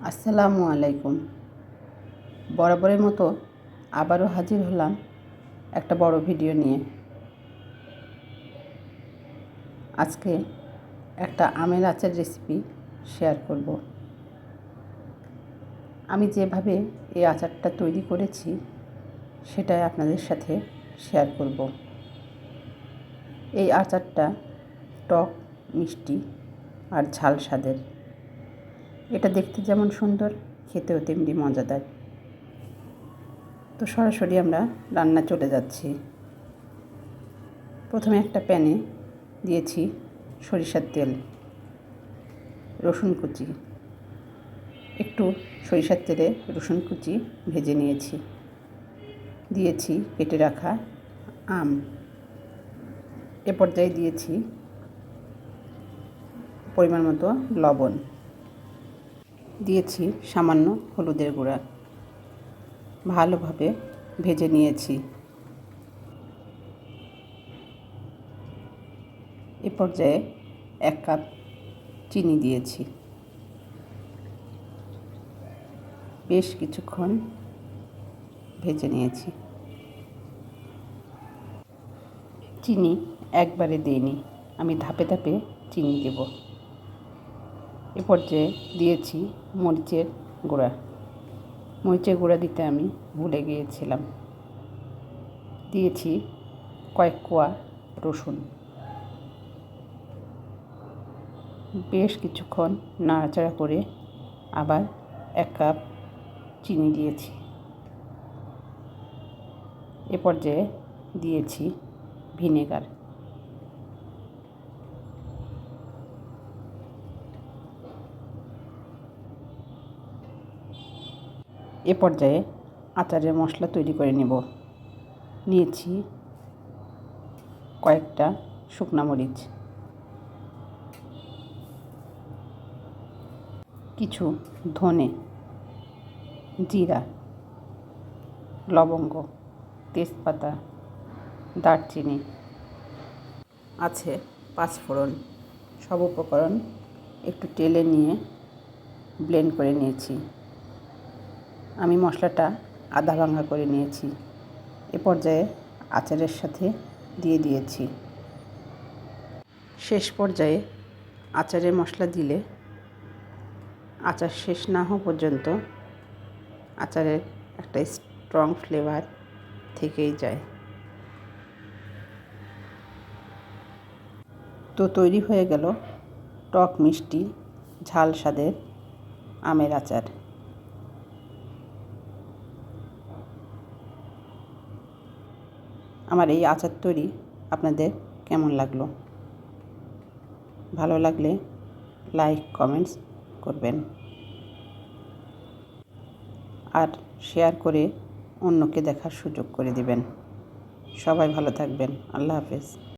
আসসালামু আলাইকুম। বরাবরের মতো আবারও হাজির হলাম একটা বড় ভিডিও নিয়ে। আজকে একটা আমের আচার রেসিপি শেয়ার করব। আমি যেভাবে এই আচারটা তৈরি করেছি সেটাই আপনাদের সাথে শেয়ার করব। এই আচারটা টক, মিষ্টি আর ঝাল স্বাদের। এটা দেখতে যেমন সুন্দর, খেতেও তেমনি মজাদার। তো সরাসরি আমরা রান্না চলে যাচ্ছি। প্রথমে একটা প্যানে দিয়েছি সরিষার তেল, রসুন কুচি, একটু সরিষার তেলে রসুন কুচি ভেজে নিয়েছি। দিয়েছি কেটে রাখা আম। এ পর্যায়ে দিয়েছি পরিমাণ মতো লবণ, দিয়েছি সামান্য হলুদের গুঁড়া। ভালোভাবে ভেজে নিয়েছি। এ পর্যায়ে 1 কাপ চিনি দিয়েছি। বেশ কিছুক্ষণ ভেজে নিয়েছি। চিনি একবারে দিইনি, আমি ধাপে ধাপে চিনি দেব। এ পর্যায়ে দিয়েছি মরিচের গুঁড়া। মরিচের গুঁড়া দিতে আমি ভুলে গিয়েছিলাম। দিয়েছি কয়েক কোয়া রসুন। বেশ কিছুক্ষণ নাড়াচাড়া করে আবার 1 কাপ চিনি দিয়েছি। এ পর্যায়ে দিয়েছি ভিনেগার। এ পর্যায়ে আচারের মশলা তৈরি করে নেব। নিয়েছি কয়েকটা শুকনো মরিচ, কিছু ধনে, জিরা, লবঙ্গ, তেজপাতা, দারচিনি, আছে 5 ফোড়ন। সব উপকরণ একটু টেলে নিয়ে ব্লেন্ড করে নিয়েছি। আমি মশলাটা আধা ভাঙা করে নিয়েছি। এ পর্যায়ে আচারের সাথে দিয়ে দিয়েছি। শেষ পর্যায়ে আচারের মশলা দিলে আচার শেষ না হওয়া পর্যন্ত আচারের একটা স্ট্রং ফ্লেভার থেকেই যায়। তো তৈরি হয়ে গেল টক, মিষ্টি, ঝাল স্বাদের আমের আচার। আমার এই আচার তৈরি আপনাদের কেমন লাগলো? ভালো লাগলে লাইক, কমেন্টস করবেন আর শেয়ার করে অন্যকে দেখার সুযোগ করে দিবেন। সবাই ভালো থাকবেন। আল্লাহ হাফেজ।